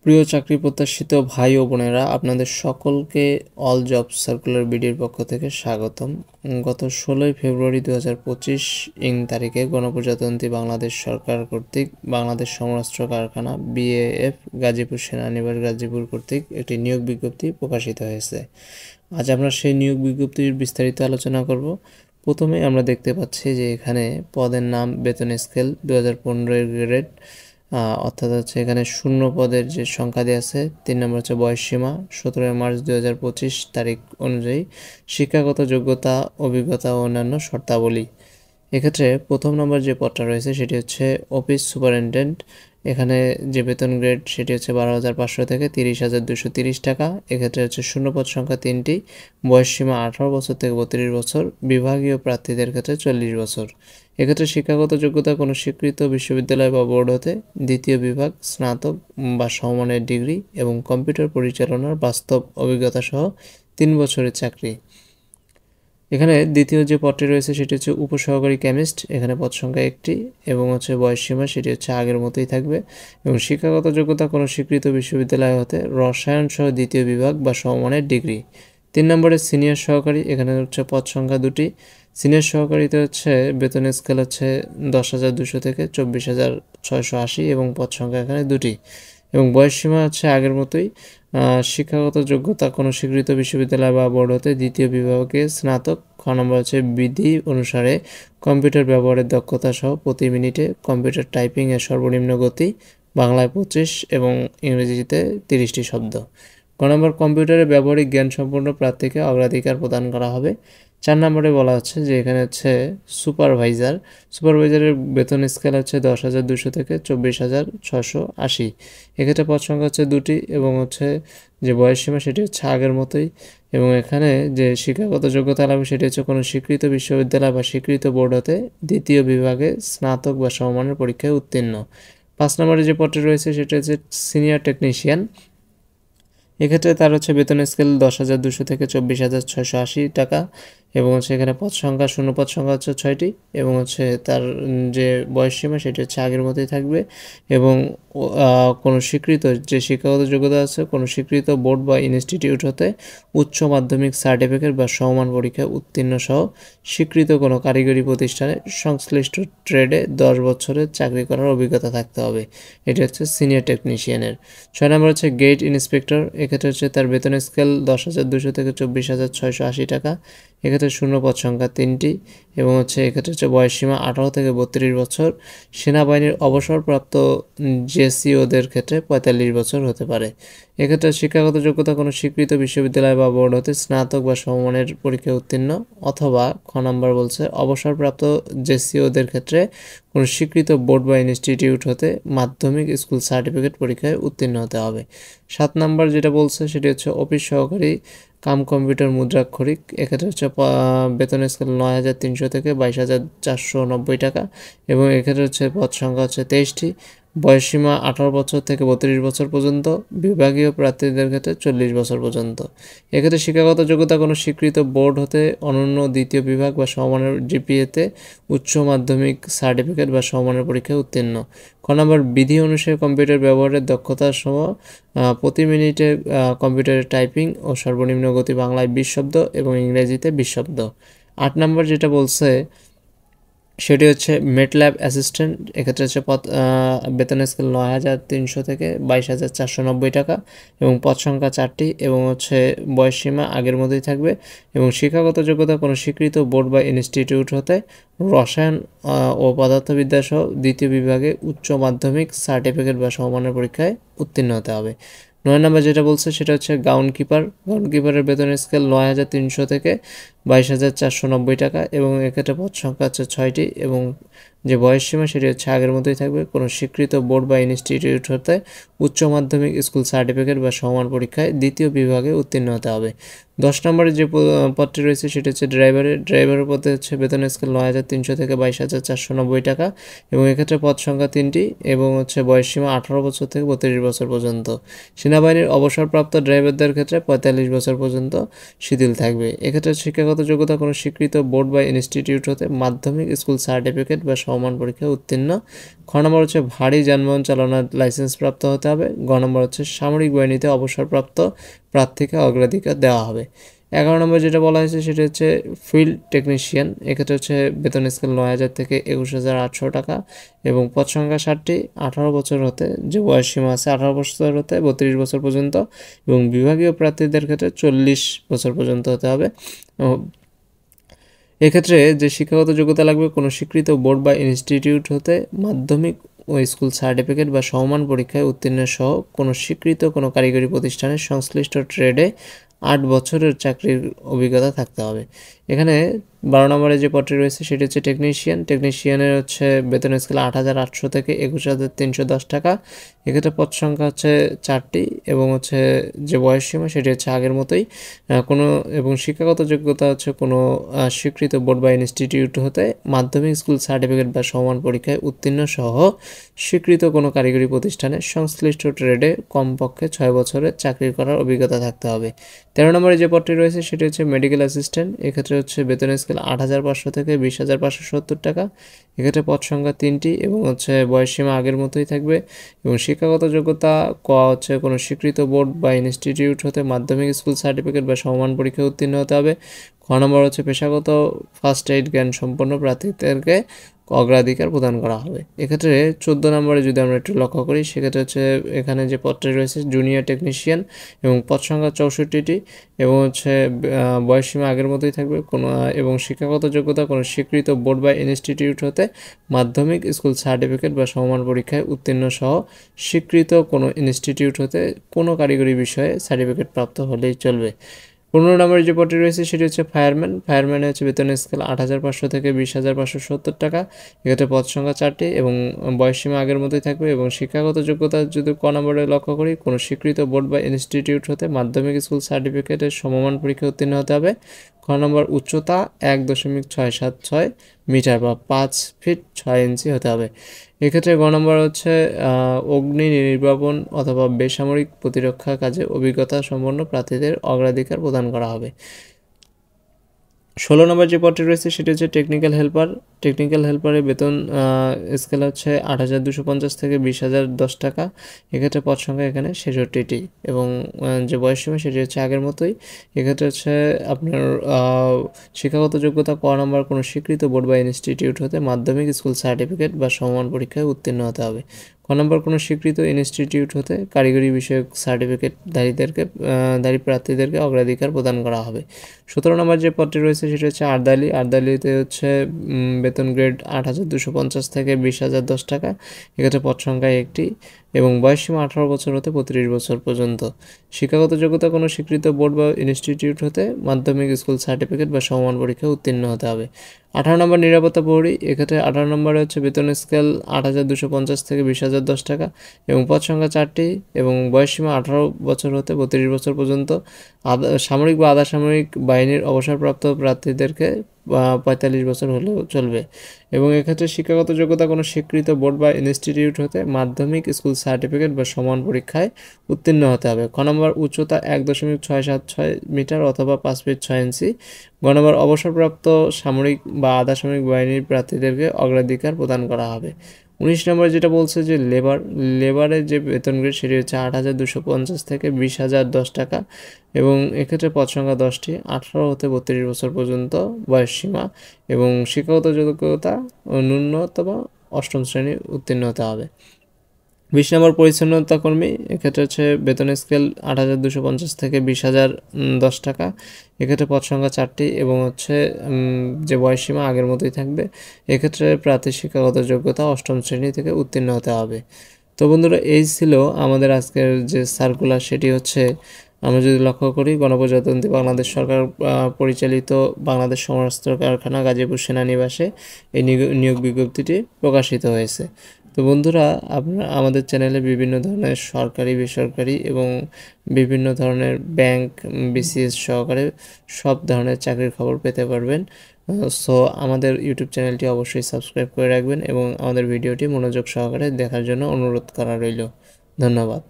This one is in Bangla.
প্রিয় চাকরি প্রত্যাশিত ভাই ও বোনেরা, আপনাদের সকলকে অল জব সার্কুলার বিডির পক্ষ থেকে স্বাগতম। গত 16ই ফেব্রুয়ারি 2025 তারিখে গণপ্রজাতন্ত্রী বাংলাদেশ সরকার কর্তৃক বাংলাদেশ সমরাস্ত্র কারখানা BAF গাজীপুর সেনানিবাস গাজীপুর কর্তৃক একটি নিয়োগ বিজ্ঞপ্তি প্রকাশিত হয়েছে। আজ আমরা সেই নিয়োগ বিজ্ঞপ্তির বিস্তারিত আলোচনা করব। প্রথমে আমরা দেখতে পাচ্ছি যে এখানে পদের নাম, বেতন স্কেল 2015 গ্রেড, অর্থাৎ হচ্ছে এখানে শূন্য পদের যে সংখ্যা দেওয়া আছে। 3 নম্বর হচ্ছে বয়সসীমা 17 মার্চ 2025 তারিখ অনুযায়ী শিক্ষাগত যোগ্যতা, অভিজ্ঞতা ও অন্যান্য শর্তাবলী। এক্ষেত্রে প্রথম নম্বর যে পদটা রয়েছে সেটি হচ্ছে অফিস সুপারিনটেন্ডেন্ট। এখানে যে বেতন গ্রেড সেটি হচ্ছে 12,500 থেকে 30,230 টাকা। এক্ষেত্রে হচ্ছে শূন্যপদ সংখ্যা 3টি, বয়সসীমা 18 বছর থেকে 32 বছর, বিভাগীয় প্রার্থীদের ক্ষেত্রে 40 বছর। এক্ষেত্রে শিক্ষাগত যোগ্যতা কোনো স্বীকৃত বিশ্ববিদ্যালয় বা বোর্ড হতে দ্বিতীয় বিভাগ, স্নাতক বা সমমানের ডিগ্রি এবং কম্পিউটার পরিচালনার বাস্তব অভিজ্ঞতা সহ 3 বছরের চাকরি। এখানে দ্বিতীয় যে পদটি রয়েছে সেটি হচ্ছে উপসহকারী কেমিস্ট। এখানে পদ সংখ্যা 1টি এবং হচ্ছে বয়সসীমা সেটি হচ্ছে আগের মতোই থাকবে এবং শিক্ষাগত যোগ্যতা কোনো স্বীকৃত বিশ্ববিদ্যালয় হতে রসায়ন সহ দ্বিতীয় বিভাগ বা সমমানের ডিগ্রি। 3 নম্বরে সিনিয়র সহকারী। এখানে হচ্ছে পদ সংখ্যা 2টি। সিনিয়র সহকারীতে হচ্ছে বেতন স্কেল হচ্ছে 10,200 থেকে 24,680 এবং পদ সংখ্যা এখানে 2টি এবং বয়সসীমা হচ্ছে আগের মতোই। শিক্ষাগত যোগ্যতা কোনো স্বীকৃত বিশ্ববিদ্যালয় বা বোর্ড হতে দ্বিতীয় বিভাগে স্নাতক। খ নম্বর হচ্ছে বিধি অনুসারে কম্পিউটার ব্যবহারের দক্ষতা সহ প্রতি মিনিটে কম্পিউটার টাইপিং এর সর্বনিম্ন গতি বাংলায় 25 এবং ইংরেজিতে 30টি শব্দ। ক নম্বর কম্পিউটারে ব্যবহারিক জ্ঞান সম্পন্ন প্রার্থীকে অগ্রাধিকার প্রদান করা হবে। 4 নম্বরে বলা হচ্ছে যে এখানে হচ্ছে সুপারভাইজারের বেতন স্কেল হচ্ছে 10,200 থেকে 24,680। এক্ষেত্রে পদ সংখ্যা হচ্ছে 2টি এবং হচ্ছে যে বয়সসীমা সেটি হচ্ছে আগের মতোই এবং এখানে যে শিক্ষাগত যোগ্যতা লাগবে সেটি হচ্ছে কোনো স্বীকৃত বিশ্ববিদ্যালয় বা স্বীকৃত বোর্ড হতে দ্বিতীয় বিভাগে স্নাতক বা সমমানের পরীক্ষায় উত্তীর্ণ। 5 নম্বরে যে পদটি রয়েছে সেটা হচ্ছে সিনিয়র টেকনিশিয়ান। এক্ষেত্রে তার হচ্ছে বেতন স্কেল 10,200 থেকে 24,680 টাকা এবং হচ্ছে এখানে পদ সংখ্যা শূন্যপদ সংখ্যা হচ্ছে 6টি এবং হচ্ছে তার যে বয়সসীমা সেটি হচ্ছে আগের মতোই থাকবে এবং কোনো স্বীকৃত যে শিক্ষাগত যোগ্যতা আছে কোনো স্বীকৃত বোর্ড বা ইনস্টিটিউট হতে উচ্চ মাধ্যমিক সার্টিফিকেট বা সমমান পরীক্ষায় উত্তীর্ণ সহ স্বীকৃত কোনো কারিগরি প্রতিষ্ঠানে সংশ্লিষ্ট ট্রেডে 10 বছরের চাকরি করার অভিজ্ঞতা থাকতে হবে। এটি হচ্ছে সিনিয়র টেকনিশিয়ানের। 6 নম্বর হচ্ছে গেট ইন্সপেক্টর। এক্ষেত্রে হচ্ছে তার বেতন স্কেল 10,200 থেকে 24,680 টাকা। এক্ষেত্রে শূন্যপদ সংখ্যা 3টি এবং হচ্ছে এক্ষেত্রে হচ্ছে বয়সসীমা 18 থেকে 32 বছর। সেনাবাহিনীর অবসরপ্রাপ্ত জেসিওদের ক্ষেত্রে 45 বছর হতে পারে। এক্ষেত্রে শিক্ষাগত যোগ্যতা কোনো স্বীকৃত বিশ্ববিদ্যালয় বা বোর্ড হতে স্নাতক বা সমমানের পরীক্ষায় উত্তীর্ণ অথবা খ নম্বর বলছে অবসরপ্রাপ্ত জেসিওদের ক্ষেত্রে কোনো স্বীকৃত বোর্ড বা ইনস্টিটিউট হতে মাধ্যমিক স্কুল সার্টিফিকেট পরীক্ষায় উত্তীর্ণ হতে হবে। 7 নম্বর যেটা বলছে সেটি হচ্ছে অফিস সহকারী কাম কম্পিউটার মুদ্রাক্ষরিক। এক্ষেত্রে হচ্ছে বেতন স্কেল 9,300 থেকে 22,490 টাকা এবং এক্ষেত্রে হচ্ছে পদ সংখ্যা হচ্ছে 23টি। বয়সসীমা 18 বছর থেকে 32 বছর পর্যন্ত, বিভাগীয় প্রার্থীদের ক্ষেত্রে 40 বছর পর্যন্ত। এক্ষেত্রে শিক্ষাগত যোগ্যতা কোনো স্বীকৃত বোর্ড হতে অনন্য দ্বিতীয় বিভাগ বা সমমানের GPA-তে উচ্চ মাধ্যমিক সার্টিফিকেট বা সমমানের পরীক্ষায় উত্তীর্ণ। খ নম্বর বিধি অনুসারে কম্পিউটার ব্যবহারের দক্ষতা সহ প্রতি মিনিটে কম্পিউটারে টাইপিং ও সর্বনিম্ন গতি বাংলায় 20 শব্দ এবং ইংরেজিতে 20 শব্দ। 8 নম্বর যেটা বলছে সেটি হচ্ছে মেটল্যাব অ্যাসিস্ট্যান্ট। এক্ষেত্রে হচ্ছে বেতন স্কেল 9,300 থেকে 22,490 টাকা এবং পদ সংখ্যা 4টি এবং হচ্ছে বয়সসীমা আগের মতোই থাকবে এবং শিক্ষাগত যোগ্যতা কোনো স্বীকৃত বোর্ড বা ইনস্টিটিউট হতে রসায়ন ও পদার্থবিদ্যা সহ দ্বিতীয় বিভাগে উচ্চ মাধ্যমিক সার্টিফিকেট বা সমমানের পরীক্ষায় উত্তীর্ণ হতে হবে। 9 নম্বর যেটা বলছে সেটা হচ্ছে গাউনকিপারের বেতন স্কেল 9,300 থেকে 22,490 টাকা এবং এক্ষেত্রে পদ সংখ্যা হচ্ছে 6টি এবং যে বয়সসীমা সেটি হচ্ছে আগের মতোই থাকবে কোনো স্বীকৃত বোর্ড বা ইনস্টিটিউট হতে উচ্চ মাধ্যমিক স্কুল সার্টিফিকেট বা সমান পরীক্ষায় দ্বিতীয় বিভাগে উত্তীর্ণ হতে হবে। 10 নম্বরে যে পদটি রয়েছে সেটি হচ্ছে ড্রাইভারের পদে হচ্ছে বেতন স্কেল 9,300 থেকে 22,490 টাকা এবং এক্ষেত্রে পদ সংখ্যা 3টি এবং হচ্ছে বয়সসীমা 18 বছর থেকে 32 বছর পর্যন্ত। সেনাবাহিনীর অবসরপ্রাপ্ত ড্রাইভারদের ক্ষেত্রে 45 বছর পর্যন্ত শিথিল থাকবে। এক্ষেত্রে শিক্ষাগত যোগ্যতা কোনো স্বীকৃত বোর্ড বা ইনস্টিটিউট হতে মাধ্যমিক স্কুল সার্টিফিকেট বা সমমান পরীক্ষায় উত্তীর্ণ। খ নম্বর হচ্ছে ভারী যানবাহন চালানোর লাইসেন্স প্রাপ্ত হতে হবে। গ নম্বর হচ্ছে সামরিক বাহিনীতে অবসরপ্রাপ্ত প্রার্থীকে অগ্রাধিকার দেওয়া হবে। 11 নম্বর যেটা বলা হয়েছে সেটা হচ্ছে ফিল্ড টেকনিশিয়ান। এক্ষেত্রে হচ্ছে বেতন স্কেল 9,000 থেকে 21,800 টাকা এবং পদ সংখ্যা 60টি। 18 বছর হতে যে বয়স সীমা আছে 18 বছর হতে 32 বছর পর্যন্ত এবং বিভাগীয় প্রার্থীদের ক্ষেত্রে 40 বছর পর্যন্ত হতে হবে। এক্ষেত্রে যে শিক্ষাগত যোগ্যতা লাগবে কোনো স্বীকৃত বোর্ড বা ইনস্টিটিউট হতে মাধ্যমিক ও স্কুল সার্টিফিকেট বা সমমান পরীক্ষায় উত্তীর্ণ সহ কোনো স্বীকৃত কোনো কারিগরি প্রতিষ্ঠানের সংশ্লিষ্ট ট্রেডে 8 বছরের চাকরির অভিজ্ঞতা থাকতে হবে। এখানে 12 নম্বরে যে পদটি রয়েছে সেটি হচ্ছে টেকনিশিয়ান। টেকনিশিয়ানের হচ্ছে বেতন স্কেল 8,800 থেকে 21,310 টাকা। এক্ষেত্রে পদ সংখ্যা হচ্ছে 4টি এবং হচ্ছে যে বয়সসীমা সেটি হচ্ছে আগের মতোই। কোনো এবং শিক্ষাগত যোগ্যতা হচ্ছে কোনো স্বীকৃত বোর্ড বা ইনস্টিটিউট হতে মাধ্যমিক স্কুল সার্টিফিকেট বা সমান পরীক্ষায় উত্তীর্ণ সহ স্বীকৃত কোনো কারিগরি প্রতিষ্ঠানে সংশ্লিষ্ট ট্রেডে কমপক্ষে 6 বছরের চাকরি করার অভিজ্ঞতা থাকতে হবে। 13 নম্বরে যে পদটি রয়েছে সেটি হচ্ছে মেডিকেল অ্যাসিস্ট্যান্ট। এক্ষেত্রে হচ্ছে বেতন স্কেল 8,500 থেকে 20,570 টাকা। এক্ষেত্রে পদ সংখ্যা 3টি এবং হচ্ছে বয়সসীমা আগের মতোই থাকবে এবং শিক্ষাগত যোগ্যতা হচ্ছে কোনো স্বীকৃত বোর্ড বা ইনস্টিটিউট হতে মাধ্যমিক স্কুল সার্টিফিকেট বা সমমান পরীক্ষায় উত্তীর্ণ হতে হবে। খ নম্বর হচ্ছে পেশাগত ফার্স্ট এইড জ্ঞান সম্পন্ন প্রার্থীদেরকে অগ্রাধিকার প্রদান করা হবে। এক্ষেত্রে 14 নম্বরে যদি আমরা একটু লক্ষ্য করি সেক্ষেত্রে হচ্ছে এখানে যে পদটি রয়েছে জুনিয়র টেকনিশিয়ান এবং পদ সংখ্যা 64টি এবং হচ্ছে বয়সসীমা আগের মতোই থাকবে কোনো এবং শিক্ষাগত যোগ্যতা কোনো স্বীকৃত বোর্ড বা ইনস্টিটিউট হতে মাধ্যমিক স্কুল সার্টিফিকেট বা সমমান পরীক্ষায় উত্তীর্ণ সহ স্বীকৃত কোনো ইনস্টিটিউট হতে কোনো কারিগরি বিষয়ে সার্টিফিকেট প্রাপ্ত হলেই চলবে। 15 নম্বরে যে পদটি রয়েছে সেটি হচ্ছে ফায়ারম্যান। ফায়ারম্যানের হচ্ছে বেতন স্কেল 8,500 থেকে 20,570 টাকা। এক্ষেত্রে পদ সংখ্যা 4টি এবং বয়সসীমা আগের মতোই থাকবে এবং শিক্ষাগত যোগ্যতা যদি ক নম্বরে লক্ষ্য করি কোনো স্বীকৃত বোর্ড বা ইনস্টিটিউট হতে মাধ্যমিক স্কুল সার্টিফিকেটের সমমান পরীক্ষায় উত্তীর্ণ হতে হবে। খ নম্বর উচ্চতা 1.676 মিটার বা 5 ফিট 6 ইঞ্চি হতে হবে। এক্ষেত্রে গ নম্বর হচ্ছে অগ্নি নির্বাপন অথবা বেসামরিক প্রতিরক্ষা কাজে অভিজ্ঞতা সম্পন্ন প্রার্থীদের অগ্রাধিকার প্রদান করা হবে। 16 নম্বর যে পদটি রয়েছে সেটি হচ্ছে টেকনিক্যাল হেল্পার। টেকনিক্যাল হেল্পারের বেতন স্কেল হচ্ছে 8,250 থেকে 20,010 টাকা। এক্ষেত্রে পদ সংখ্যা এখানে 66টি এবং যে বয়সসীমা সেটি হচ্ছে আগের মতোই। এক্ষেত্রে হচ্ছে আপনার শিক্ষাগত যোগ্যতা ক নম্বর কোনো স্বীকৃত বোর্ড বা ইনস্টিটিউট হতে মাধ্যমিক স্কুল সার্টিফিকেট বা সমমান পরীক্ষায় উত্তীর্ণ হতে হবে। ক নম্বর কোনো স্বীকৃত ইনস্টিটিউট হতে কারিগরি বিষয়ক সার্টিফিকেটধারী প্রার্থীদেরকে অগ্রাধিকার প্রদান করা হবে। 17 নম্বর যে পদটি রয়েছে সেটা হচ্ছে আরদালি। আরদালিতে হচ্ছে বেতন গ্রেড 8,250 থেকে 20,010 টাকা। এক্ষেত্রে পদ সংখ্যা 1টি এবং বয়সসীমা 18 বছর হতে 35 বছর পর্যন্ত। শিক্ষাগত যোগ্যতা কোনো স্বীকৃত বোর্ড বা ইনস্টিটিউট হতে মাধ্যমিক স্কুল সার্টিফিকেট বা সমমান পরীক্ষায় উত্তীর্ণ হতে হবে। 18 নম্বর নিরাপত্তা প্রহরী। এক্ষেত্রে 18 নম্বরে হচ্ছে বেতন স্কেল 8,250 থেকে 20,010 টাকা এবং পদ সংখ্যা 4টি এবং বয়সসীমা 18 বছর হতে 32 বছর পর্যন্ত। সামরিক বা আধা সামরিক বাহিনীর অবসরপ্রাপ্ত প্রার্থীদেরকে 45 বছর হলেও চলবে এবং এক্ষেত্রে শিক্ষাগত যোগ্যতা কোনো স্বীকৃত বোর্ড বা ইনস্টিটিউট হতে মাধ্যমিক স্কুল সার্টিফিকেট বা সমান পরীক্ষায় উত্তীর্ণ হতে হবে। খ নম্বর উচ্চতা 1.676 মিটার অথবা 5 ফিট 6 ইঞ্চি। গ নম্বর অবসরপ্রাপ্ত সামরিক বা আধা সামরিক বাহিনীর প্রার্থীদেরকে অগ্রাধিকার প্রদান করা হবে। 19 নম্বর যেটা বলছে যে লেবারের যে বেতন গ্রেড সেটি হচ্ছে 8,250 থেকে 20,010 টাকা এবং এক্ষেত্রে পদ সংখ্যা 10টি। 18 হতে 32 বছর পর্যন্ত বয়সসীমা এবং শিক্ষাগত যোগ্যতা ন্যূনতম 8ম শ্রেণী উত্তীর্ণ হতে হবে। 20 নম্বর পরিচ্ছন্নতা কর্মী। এক্ষেত্রে হচ্ছে বেতন স্কেল 8,250 থেকে 20,010 টাকা। এক্ষেত্রে পদ সংখ্যা 4টি এবং হচ্ছে যে বয়সসীমা আগের মতোই থাকবে। এক্ষেত্রে প্রার্থী শিক্ষাগত যোগ্যতা 8ম শ্রেণী থেকে উত্তীর্ণ হতে হবে। তো বন্ধুরা এই ছিল আমাদের আজকের যে সার্কুলার সেটি হচ্ছে আমরা যদি লক্ষ্য করি গণপ্রজাতন্ত্রী বাংলাদেশ সরকার পরিচালিত বাংলাদেশ সমরাস্ত্র কারখানা গাজীপুর সেনানিবাসে এই নিয়োগ বিজ্ঞপ্তিটি প্রকাশিত হয়েছে। তো বন্ধুরা আপনারা আমাদের চ্যানেলে বিভিন্ন ধরনের সরকারি বেসরকারি এবং বিভিন্ন ধরনের ব্যাংক বিসিএস সহকারে সব ধরনের চাকরির খবর পেতে পারবেন। সো আমাদের ইউটিউব চ্যানেলটি অবশ্যই সাবস্ক্রাইব করে রাখবেন এবং আমাদের ভিডিওটি মনোযোগ সহকারে দেখার জন্য অনুরোধ করা রইল। ধন্যবাদ।